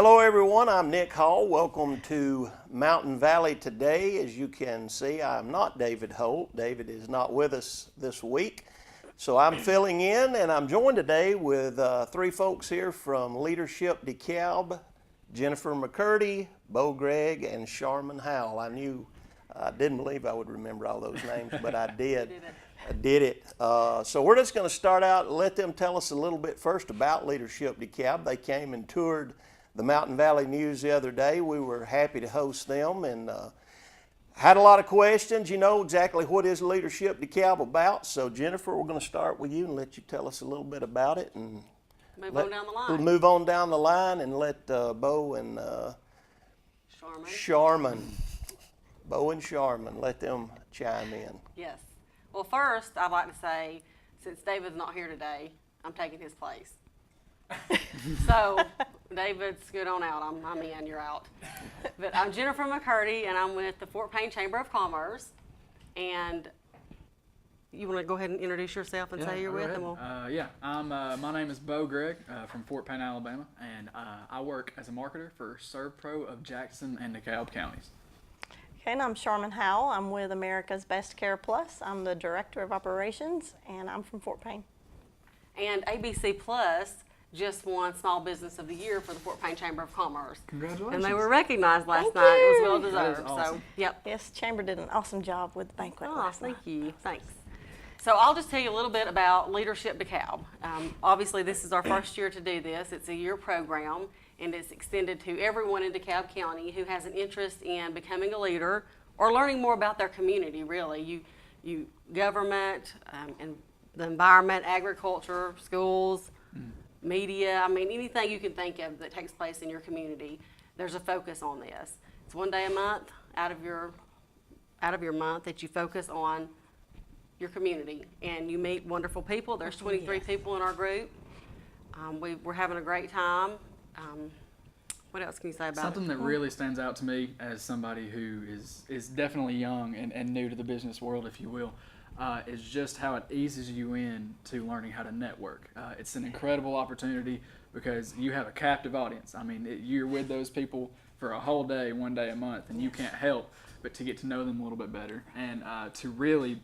Hello everyone, I'm Nick Hall. Welcome to Mountain Valley Today. As you can see, I'm not David Holt. David is not with us this week. So I'm filling in, and I'm joined today with three folks here from Leadership DeKalb: Jennifer McCurdy, Bo Gregg, and Sharman Howell. I didn't believe I would remember all those names, but I did. I did it. So we're just going to start out and let them tell us a little bit first about Leadership DeKalb. They came and toured the Mountain Valley News the other day. We were happy to host them and had a lot of questions. You know exactly what is Leadership DeKalb about. So Jennifer, we're going to start with you and let you tell us a little bit about it. And move on down the line. We'll move on down the line and let Bo and Bo and Sharman, let them chime in. Yes. Well, first, I'd like to say, since David's not here today, I'm taking his place. So, David's good on out. I'm in, you're out. But I'm Jennifer McCurdy, and I'm with the Fort Payne Chamber of Commerce. And you want to go ahead and introduce yourself and say you're with them? My name is Bo Gregg from Fort Payne, Alabama, and I work as a marketer for ServPro of Jackson and DeKalb counties. Okay, and I'm Sharman Howell. I'm with America's Best Care Plus. I'm the Director of Operations, and I'm from Fort Payne. And ABC Plus just won Small Business of the Year for the Fort Payne Chamber of Commerce. Congratulations. And they were recognized last Thank night. you. It was well deserved. That is awesome. So, yep. Yes, Chamber did an awesome job with the banquet last night. Thank you. Thanks. So I'll just tell you a little bit about Leadership DeKalb. Obviously, this is our first year to do this. It's a year program, and it's extended to everyone in DeKalb County who has an interest in becoming a leader or learning more about their community, really. You government, and the environment, agriculture, schools, media, anything you can think of that takes place in your community, there's a focus on this. It's one day a month out of your month that you focus on your community, and you meet wonderful people. There's 23 people in our group. We're having a great time. What else can you say about Something that really stands out to me as somebody who is definitely young and new to the business world, if you will, is just how it eases you in to learning how to network. It's an incredible opportunity because you have a captive audience. You're with those people for a whole day, one day a month, and you can't help but to get to know them a little bit better and to really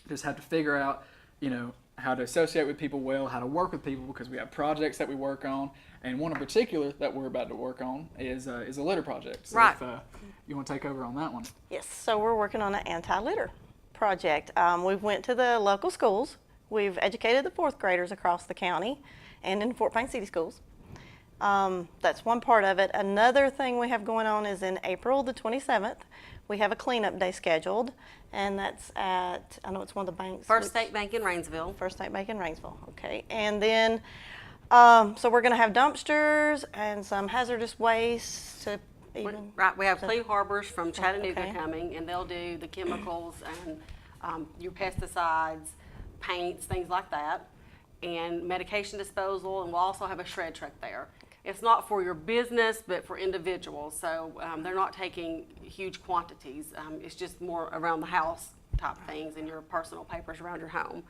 just have to figure out, how to associate with people well, how to work with people, because we have projects that we work on, and one in particular that we're about to work on is a litter project. So right. If you want to take over on that one. Yes, so we're working on an anti-litter project. We've went to the local schools. We've educated the fourth graders across the county and in Fort Payne City schools. That's one part of it. Another thing we have going on is in April the 27th, we have a cleanup day scheduled, and that's at, I know it's one of the banks. First State Bank in Rainsville. First State Bank in Rainsville, okay. And then, so we're gonna have dumpsters and some hazardous waste to even. Right, we have Cleve Harbors from Chattanooga Okay. coming, and they'll do the chemicals and your pesticides, paints, things like that, and medication disposal, and we'll also have a shred truck there. It's not for your business, but for individuals, so they're not taking huge quantities. It's just more around the house type things and your personal papers around your home.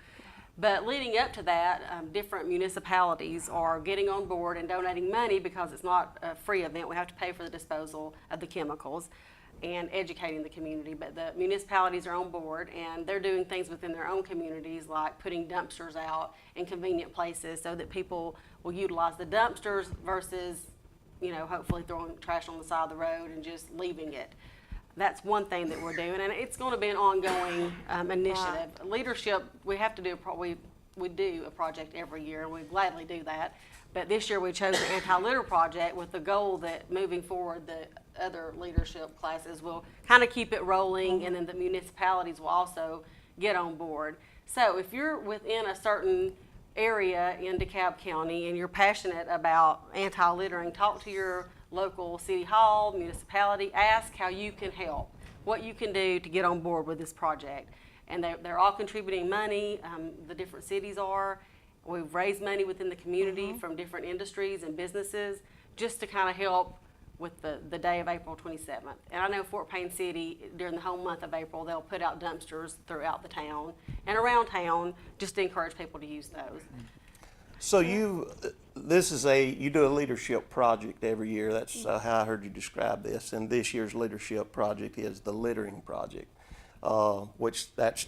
But leading up to that, different municipalities are getting on board and donating money because it's not a free event. We have to pay for the disposal of the chemicals and educating the community. But the municipalities are on board, and they're doing things within their own communities, like putting dumpsters out in convenient places so that people will utilize the dumpsters versus, hopefully throwing trash on the side of the road and just leaving it. That's one thing that we're doing, and it's going to be an ongoing initiative. Right. Leadership, we have to do we do a project every year, and we gladly do that. But this year we chose the anti-litter project with the goal that moving forward, the other leadership classes will kind of keep it rolling, and then the municipalities will also get on board. So if you're within a certain area in DeKalb County and you're passionate about anti-littering, talk to your local city hall, municipality, ask how you can help, what you can do to get on board with this project. And they're all contributing money, the different cities are. We've raised money within the community from different industries and businesses just to kind of help with the day of April 27th. And I know Fort Payne City, during the whole month of April, they'll put out dumpsters throughout the town and around town just to encourage people to use those. So you do a leadership project every year. That's how I heard you describe this. And this year's leadership project is the littering project, which that's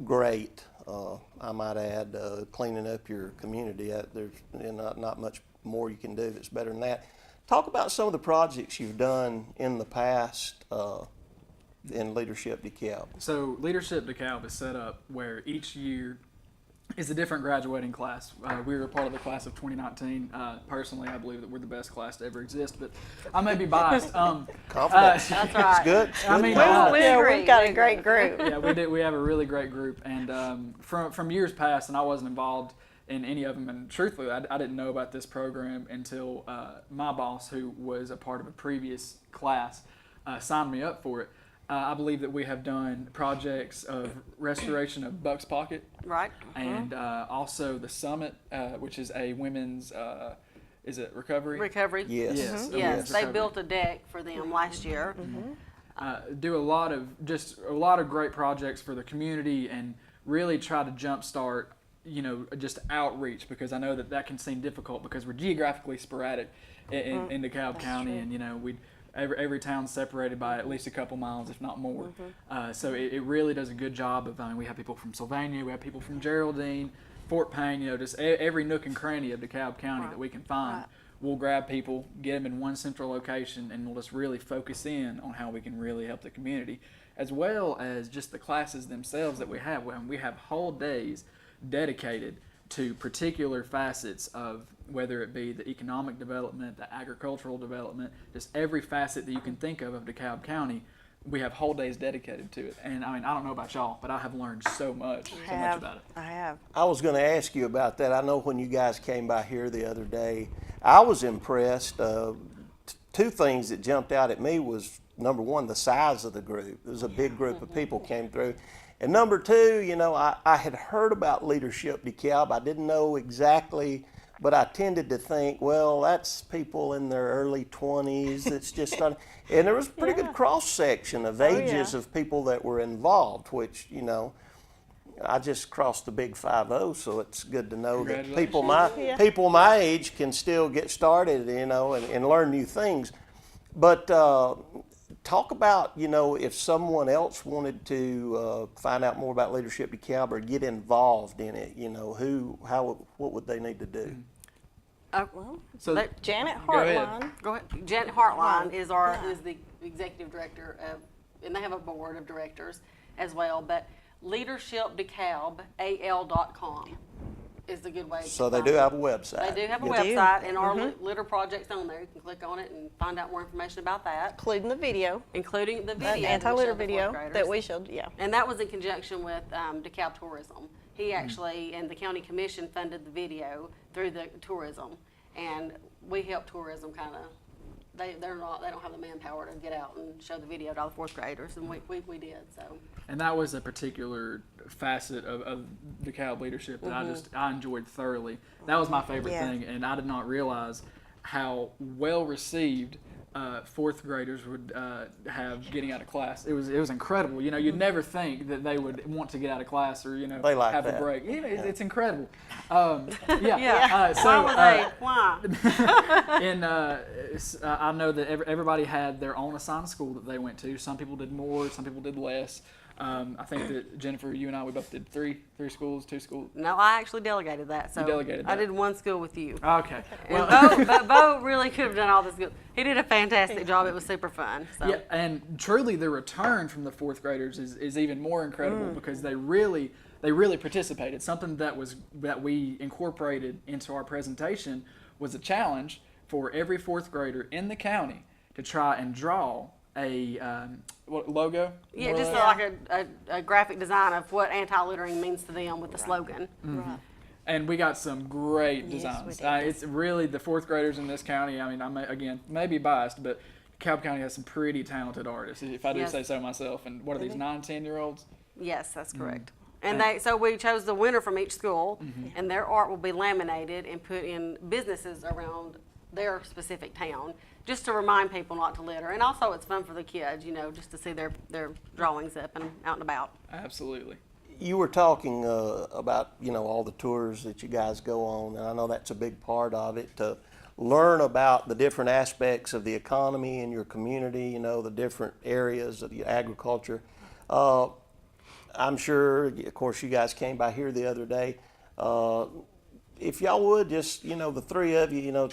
great. I might add, cleaning up your community. There's not much more you can do that's better than that. Talk about some of the projects you've done in the past in Leadership DeKalb. So Leadership DeKalb is set up where each year is a different graduating class. We were a part of the class of 2019. Personally, I believe that we're the best class to ever exist, but I may be biased. Confidence. That's right. It's good. It's I good. mean, We've got a great group. Yeah, we do. We have a really great group, and from years past, and I wasn't involved in any of them. And truthfully, I didn't know about this program until my boss, who was a part of a previous class, signed me up for it. I believe that we have done projects of restoration of Buck's Pocket, Right. and also the Summit, which is a women's, is it recovery? Recovery. Yes. Yes. Yes, women's they recovery. built a deck for them last year. Do a lot of great projects for the community, and really try to jumpstart, just outreach, because I know that can seem difficult because we're geographically sporadic in DeKalb County, and every town's separated by at least a couple miles, if not more. So it really does a good job of. We have people from Sylvania, we have people from Geraldine, Fort Payne. Just every nook and cranny of DeKalb County that we can find. Right. We'll grab people, get them in one central location, and we'll just really focus in on how we can really help the community, as well as just the classes themselves that we have. We have whole days dedicated to particular facets of, whether it be the economic development, the agricultural development, just every facet that you can think of DeKalb County. We have whole days dedicated to it. And I don't know about y'all, but I have learned so much about it. I have. I was going to ask you about that. I know when you guys came by here the other day, I was impressed. Two things that jumped out at me was, number one, the size of the group. It was a big group of people came through. And number two, I had heard about Leadership DeKalb. I didn't know exactly, but I tended to think, well, that's people in their early 20s. It's just starting. And there was a pretty good cross section of ages of people that were involved, which, I just crossed the big 50, so it's good to know that people my age can still get started, and learn new things. But talk about, if someone else wanted to find out more about Leadership DeKalb or get involved in it, what would they need to do? So Janet Go ahead. Hartline. Go ahead. Janet Hartline is the executive director of, and they have a board of directors as well. But leadershipdecalb.al.com is the good way. So to they find do it. have a website. They do have a They do. website, and our litter project's on there. You can click on it and find out more information about that, Including the video, including the an video, anti-litter that we video showed the fourth that graders. we showed. Yeah. And that was in conjunction with DeKalb Tourism. He actually, and the county commission funded the video through the tourism, and we help tourism kind of. They don't have the manpower to get out and show the video to all the fourth graders, and we did so. And that was a particular facet of DeKalb leadership that I enjoyed thoroughly. That was my favorite thing, and I did not realize how well received fourth graders would have getting out of class. It was incredible. You'd never think that they would want to get out of class or They like have that. a break. It's incredible. Why would they? Why? I know that everybody had their own assigned school that they went to. Some people did more, some people did less. I think that Jennifer, you and I, we both did three schools, 2 schools. No, I actually delegated that. So delegated I that. did one school with you. Okay. And Bo really could have done all this good. He did a fantastic job. It was super fun. So. Yeah, and truly the return from the fourth graders is even more incredible because they really participated. Something that we incorporated into our presentation was a challenge for every fourth grader in the county to try and draw a logo. Yeah, just like a graphic design of what anti-littering means to them with the slogan. Right. And we got some great Yes, designs. we did. It's really the fourth graders in this county. I mean, I may be biased, but DeKalb County has some pretty talented artists, if I do Yes. say so myself. And what are these 9, 10-year-olds? Yes, that's correct. And so we chose the winner from each school, and their art will be laminated and put in businesses around their specific town, just to remind people not to litter. And also, it's fun for the kids, just to see their drawings up and out and about. Absolutely. You were talking about, all the tours that you guys go on, and I know that's a big part of it, to learn about the different aspects of the economy in your community, the different areas of the agriculture. I'm sure, of course, you guys came by here the other day. If y'all would just, the three of you,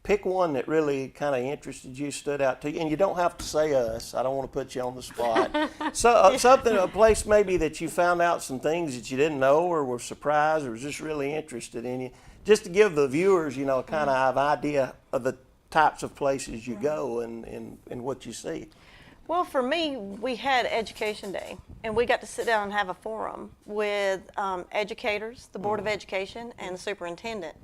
pick one that really kind of interested you, stood out to you, and you don't have to say us. I don't want to put you on the spot. So a place maybe that you found out some things that you didn't know, or were surprised, or was just really interested in you, just to give the viewers, kind of an idea of the types of places you go and what you see. Well, for me, we had Education Day, and we got to sit down and have a forum with educators, the Board of Education, and the superintendent.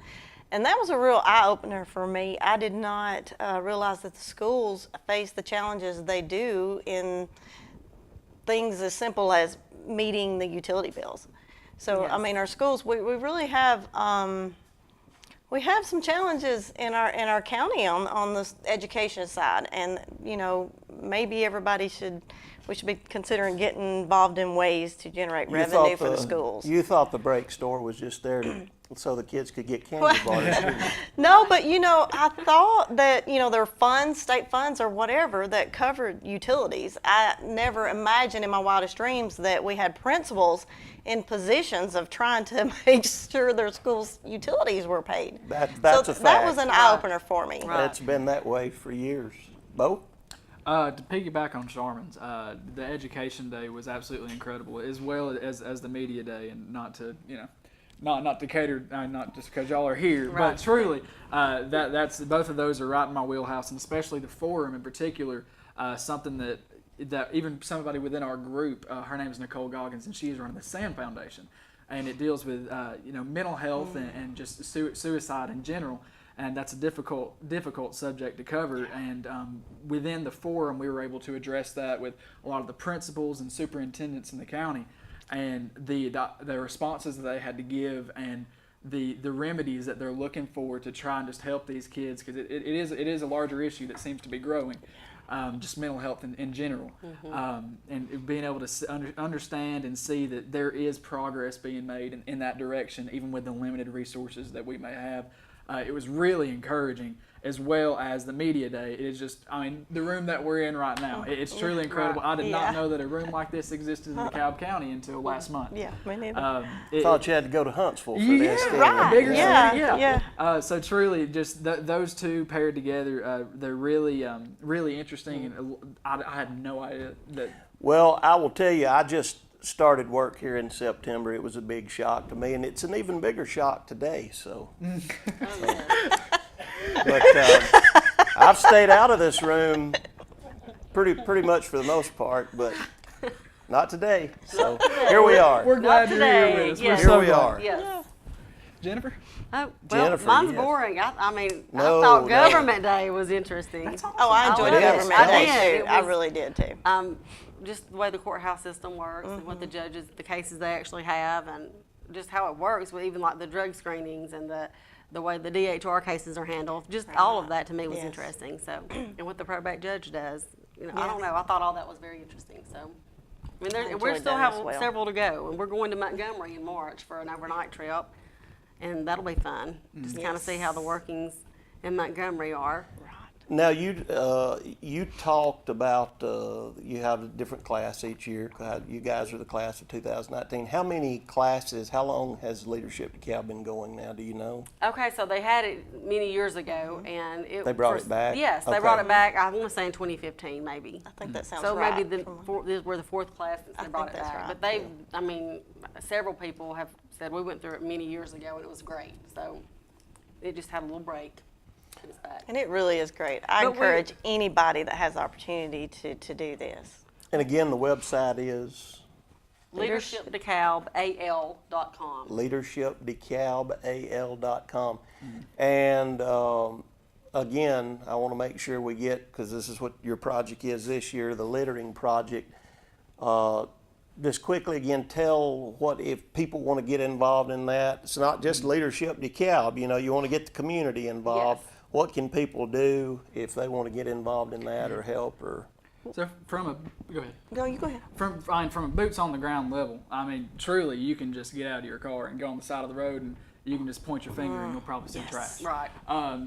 And that was a real eye-opener for me. I did not realize that the schools face the challenges they do in things as simple as meeting the utility bills. So, Yes. I mean, our schools, we really have we have some challenges in our county on the education side, and maybe we should be considering getting involved in ways to generate revenue for the schools. You thought the break store was just there so the kids could get candy bars. No, but I thought that there were funds, state funds or whatever, that covered utilities. I never imagined in my wildest dreams that we had principals in positions of trying to make sure their schools' utilities were paid. That's so a fact. That was an eye-opener for me. Right. It's been that way for years. Bo? To piggyback on Charmin's, the Education Day was absolutely incredible, as well as the Media Day, and not to cater, not just because y'all are here, Right. but truly, that's both of those are right in my wheelhouse, and especially the forum in particular, something that even somebody within our group, her name is Nicole Goggins, and she is running the SAM Foundation, and it deals with mental health and just suicide in general. And that's a difficult subject to cover. And within the forum, we were able to address that with a lot of the principals and superintendents in the county, and the responses that they had to give, and the remedies that they're looking for to try and just help these kids, because it is a larger issue that seems to be growing. Just mental health in general, and being able to understand and see that there is progress being made in that direction, even with the limited resources that we may have. It was really encouraging, as well as the Media Day. It is just, the room that we're in right now, it's truly incredible. Right. I did not know that a room like this existed in DeKalb County until last month. Yeah, me neither. Thought you had to go to Huntsville for Yeah, this. didn't right. you? Bigger Yeah, city, yeah. So truly, just those two paired together, they're really, really interesting, and I had no idea that. Well, I will tell you, I just started work here in September. It was a big shock to me, and it's an even bigger shock today. So, but I've stayed out of this room pretty much for the most part, but not today. So here we are. We're glad you're here today, with us. yes. We're so Here we glad. are. Yes. Jennifer? Oh, well, Jennifer, mine's yes. boring. I No, thought no. Government Day was interesting. Oh, I enjoyed it is. Government I Day did. too. It I was- really did too. Just the way the courthouse system works, and what the judges, the cases they actually have, and just how it works with even like the drug screenings and the way the DHR cases are handled. Just all of that to me was Yes. interesting. So, and what the probate judge does, I Yes. don't know. I thought all that was very interesting. So, I mean, enjoyed we still that have as well. several to go, and we're going to Montgomery in March for an overnight trip, and that'll be fun. Just kind of see how the workings in Montgomery are. Now you talked about you have a different class each year. You guys are the class of 2019. How many classes? How long has Leadership DeKalb been going now? Do you know? Okay, so they had it many years ago, and They brought it back? Yes, they Okay. brought it back. I want to say in 2015, maybe. I think that sounds So right. maybe we're the fourth class since they brought it think that's back. right. But several people have said we went through it many years ago, and it was great. So it just had a little break. It was back. And it really is great. I But we- encourage anybody that has the opportunity to do this. And again, the website is LeadershipDeKalbAL.com. leadershipdecalbal.com. And again, I want to make sure we get, because this is what your project is this year, the littering project. Just quickly again, tell what if people want to get involved in that. It's not just Leadership DeKalb. You want to get the community involved. Yes. What can people do if they want to get involved in that or help or? So go ahead. No, you go ahead. From a boots on the ground level, I mean, truly, you can just get out of your car and go on the side of the road, and you can just point your finger, and you'll probably see trash. Right.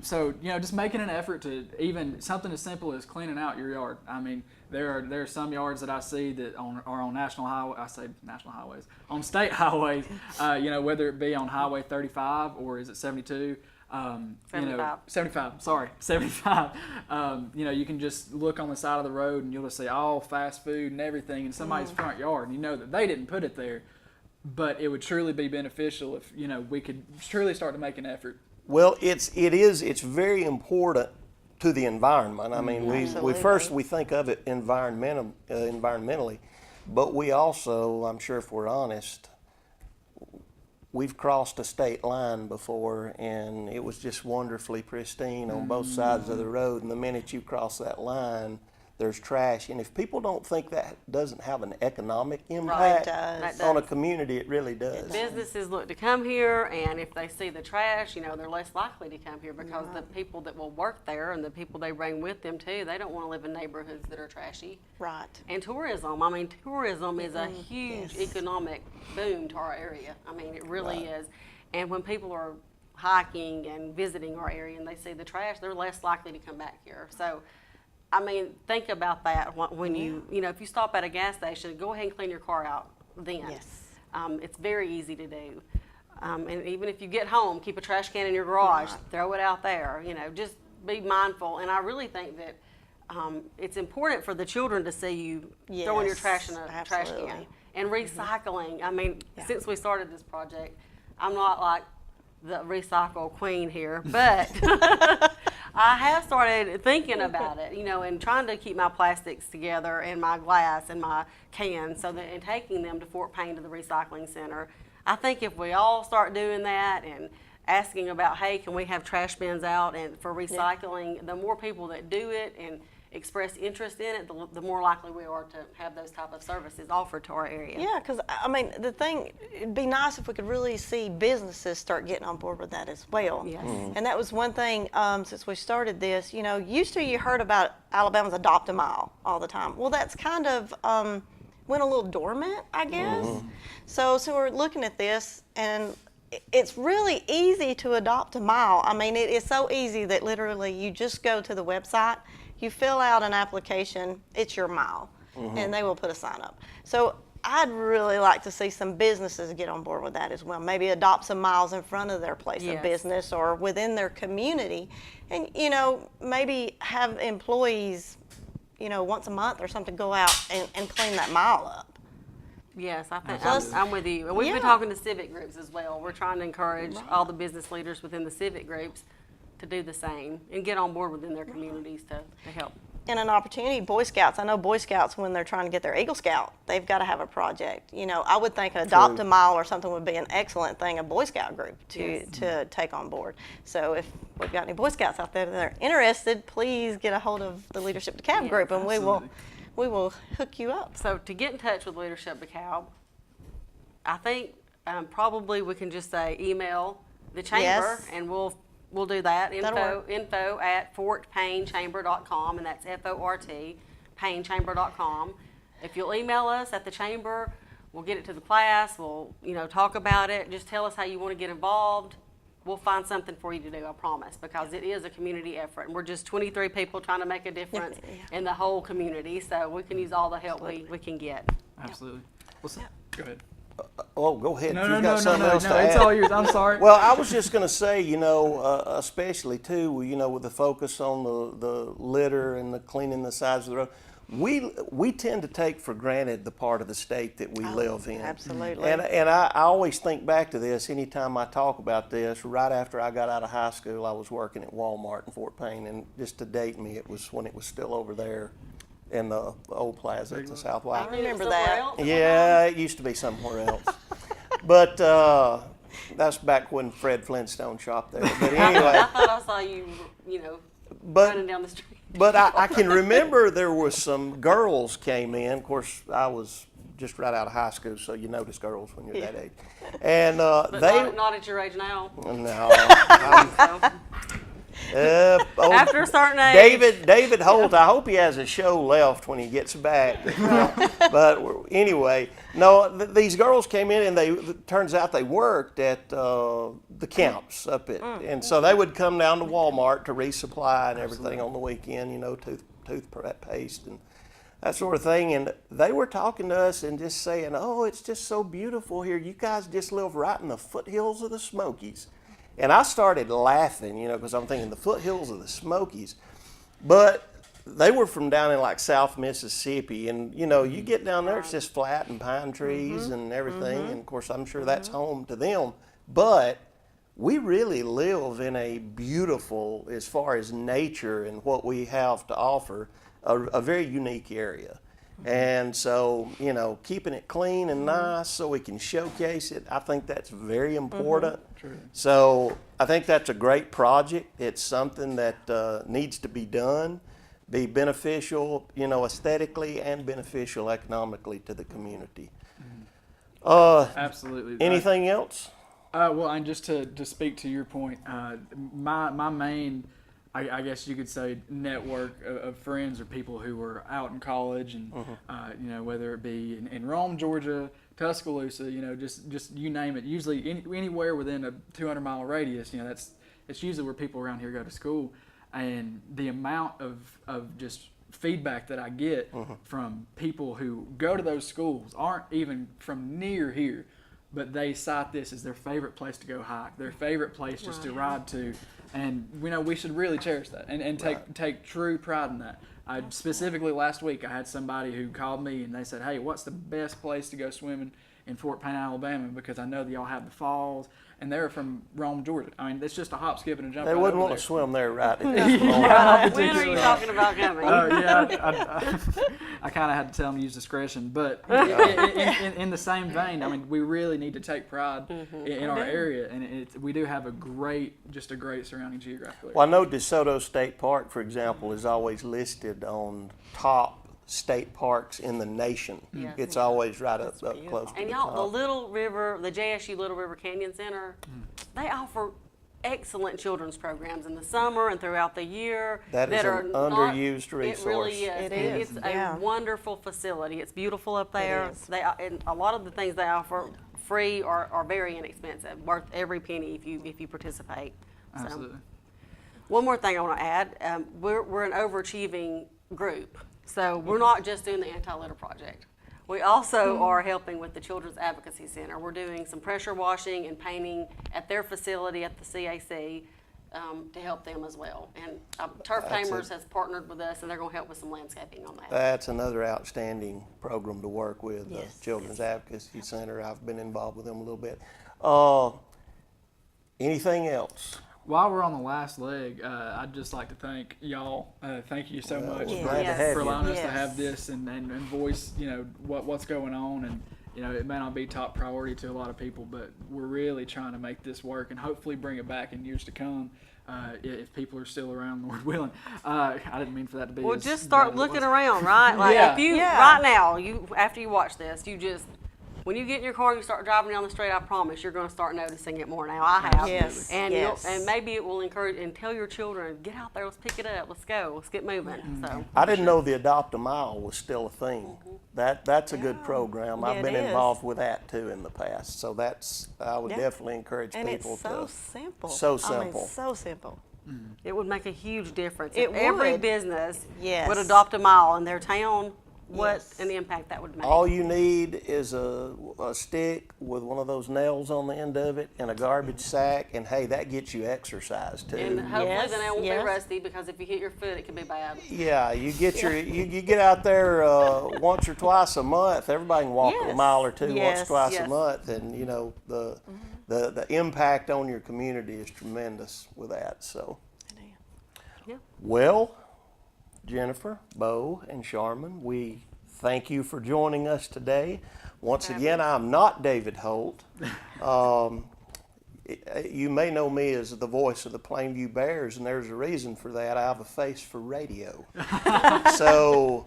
So just making an effort to even something as simple as cleaning out your yard. I mean, there are some yards that I see that are on national highway. I say national highways, on state highways. Whether it be on Highway 35 or is it 72. 75. Sorry, 75. You can just look on the side of the road and you'll just see all fast food and everything in somebody's front yard, and you know that they didn't put it there. But it would truly be beneficial if we could truly start to make an effort. Well, it's very important to the environment. I mean, we think of it environmentally, but we also, I'm sure if we're honest, we've crossed a state line before, and it was just wonderfully pristine on both sides of the road. And the minute you cross that line, there's trash. And if people don't think that doesn't have an economic impact on a community, it really does. Businesses look to come here, and if they see the trash, they're less likely to come here because the people that will work there and the people they bring with them too, they don't want to live in neighborhoods that are trashy. Right. And tourism, tourism is a huge economic boom to our area. It really is. And when people are hiking and visiting our area and they see the trash, they're less likely to come back here. So, think about that when if you stop at a gas station, go ahead and clean your car out then. Yes. It's very easy to do. And even if you get home, keep a trash can in your garage, throw it out there, just be mindful. And I really think that it's important for the children to see you throwing your trash in a trash can and recycling. Since we started this project, I'm not like the recycle queen here, but I have started thinking about it, and trying to keep my plastics together and my glass and my cans and taking them to Fort Payne to the recycling center. I think if we all start doing that and asking about, hey, can we have trash bins out and for recycling, the more people that do it and express interest in it, the more likely we are to have those type of services offered to our area. Yeah, because it'd be nice if we could really see businesses start getting on board with that as well. Yes. And that was one thing since we started this. Used to you heard about Alabama's Adopt a Mile all the time. Well, that's kind of went a little dormant, I guess. So we're looking at this, and it's really easy to adopt a mile. It is so easy that literally you just go to the website. You fill out an application, it's your mile, and they will put a sign up. So I'd really like to see some businesses get on board with that as well. Maybe adopt some miles in front of their place of business or within their community. And, maybe have employees, once a month or something go out and clean that mile up. Yes, I think I'm with you. And we've been talking to civic groups as well. We're trying to encourage all the business leaders within the civic groups to do the same and get on board within their communities to help. And an opportunity, Boy Scouts. I know Boy Scouts, when they're trying to get their Eagle Scout, they've got to have a project. I would think Adopt a Mile or something would be an excellent thing, a Boy Scout group to take on board. So if we've got any Boy Scouts out there that are interested, please get a hold of the Leadership DeKalb group, and we will hook you up. So to get in touch with Leadership DeKalb, I think probably we can just say email the chamber, and we'll do that. Info at fortpaynechamber.com, and that's FORT, paynechamber.com. If you'll email us at the chamber, we'll get it to the class. We'll, talk about it. Just tell us how you want to get involved. We'll find something for you to do, I promise, because it is a community effort. And we're just 23 people trying to make a difference in the whole community, so we can use all the help we can get. Absolutely. Go ahead. Go ahead. No, Else to it's add. all yours. I'm sorry. Well, I was just going to say, especially too, with the focus on the litter and the cleaning the sides of the road, we tend to take for granted the part of the state that we live in. Absolutely. And I always think back to this anytime I talk about this. Right after I got out of high school, I was working at Walmart in Fort Payne, and just to date me, it was when it was still over there in the old plaza at the Southwest. I remember that. Yeah, it used to be somewhere else. But that's back when Fred Flintstone shopped there. But anyway. I thought I saw you, running down the street. But I can remember there was some girls came in. Of course, I was just right out of high school, so you notice girls when you're that age. And But not at your age now. No. After a certain age. David Holt, I hope he has a show left when he gets back. But anyway, no, these girls came in and it turns out they worked at the camps up at, and so they would come down to Walmart to resupply and everything on the weekend, toothpaste and that sort of thing. And they were talking to us and just saying, oh, it's just so beautiful here. You guys just live right in the foothills of the Smokies. And I started laughing, because I'm thinking the foothills of the Smokies. But they were from down in like South Mississippi. And, you get down there, it's just flat and pine trees and everything. And, of course, I'm sure that's home to them. But we really live in a beautiful, as far as nature and what we have to offer, a very unique area. And so, keeping it clean and nice so we can showcase it, I think that's very important. True. So I think that's a great project. It's something that needs to be done, be beneficial, aesthetically and beneficial economically to the community. Absolutely. Anything else? Well, and just to speak to your point, my main, I guess you could say, network of friends or people who were out in college and, whether it be in Rome, Georgia, Tuscaloosa, just you name it. Usually anywhere within a 200-mile radius, that's usually where people around here go to school. And the amount of just feedback that I get from people who go to those schools aren't even from near here, but they cite this as their favorite place to go hike, their favorite place just to ride to. And we should really cherish that and take true pride in that. Specifically last week, I had somebody who called me and they said, hey, what's the best place to go swimming in Fort Payne, Alabama? Because I know that y'all have the falls, and they're from Rome, Georgia. I mean, it's just a hop, skip, and a jump. They right wouldn't over want to there. swim there right at this moment. When are you talking about coming? I kind of had to tell them to use discretion, but in the same vein, I mean, we really need to take pride in our area, and we do have a great surrounding geographical area. Well, I know DeSoto State Park, for example, is always listed on top state parks in the nation. Yes. It's always right up close to And the y'all, top. the JSU Little River Canyon Center, they offer excellent children's programs in the summer and throughout the year. That is are an not- underused resource. It really is. It And is, It's yeah. a wonderful facility. It's beautiful up there. is. And a lot of the things they offer free are very inexpensive, worth every penny if you participate. So, Absolutely. one more thing I want to add, we're an overachieving group. So we're not just doing the anti-litter project. We also are helping with the Children's Advocacy Center. We're doing some pressure washing and painting at their facility at the CAC to help them as well. And Turf Tamers has partnered with us, and they're going to help with some landscaping on that. That's another outstanding program to work with, the Yes. Children's Advocacy Center. I've been involved with them a little bit. Anything else? While we're on the last leg, I'd just like to thank y'all. Thank you so much we're for, glad to have for you. allowing us to Yes. have this and voice, what's going on. And, it may not be top priority to a lot of people, but we're really trying to make this work and hopefully bring it back in years to come. If people are still around, Lord willing. I didn't mean for that to be. Well, as just bad start as it looking was. around, right? Like Yeah. if you Yeah. right now, after you watch this, when you get in your car and you start driving down the street, I promise you're going to start noticing it more now. I have. Yes, And yes. and maybe it will encourage and tell your children, get out there, let's pick it up, let's go, let's get moving. So I didn't know the Adopt a Mile was still a thing. That's a good program. Yeah, I've it been is. involved with that too in the past. So I would Yeah. definitely encourage And people it's so to. simple. So I mean, simple. so simple. it would make a huge difference. It if every would. business Yes. would adopt a mile in their town. What Yes. an impact that would make. All you need is a stick with one of those nails on the end of it and a garbage sack, and hey, that gets you exercise too. and hopefully Yes, the nail won't yes. be rusty, because if you hit your foot, it can be bad. Yeah, you get you get out there once or twice a month. Everybody can walk a Yes. mile or two once Yes. or twice Yes. a month, and the impact on your community is tremendous with that. So, Yeah. well, Jennifer, Bo, and Charmin, we thank you for joining us today. Once again, I'm not David Holt. You may know me as the voice of the Plainview Bears, and there's a reason for that. I have a face for radio. So,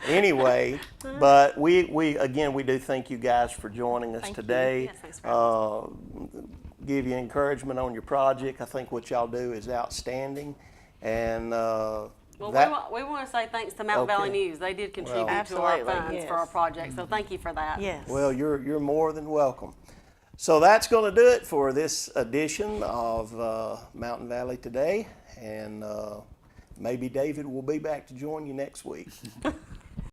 anyway, but we do thank you guys for joining us Thank you. today. Yes, thanks for having give you encouragement on your project. I think what y'all do is outstanding, and Well, we want to say thanks to Mountain Valley Okay. News. They did contribute Well- to our Absolutely, funds for our yes. project, so thank you for that. Yes. Well, you're more than welcome. So that's going to do it for this edition of Mountain Valley Today, and maybe David will be back to join you next week.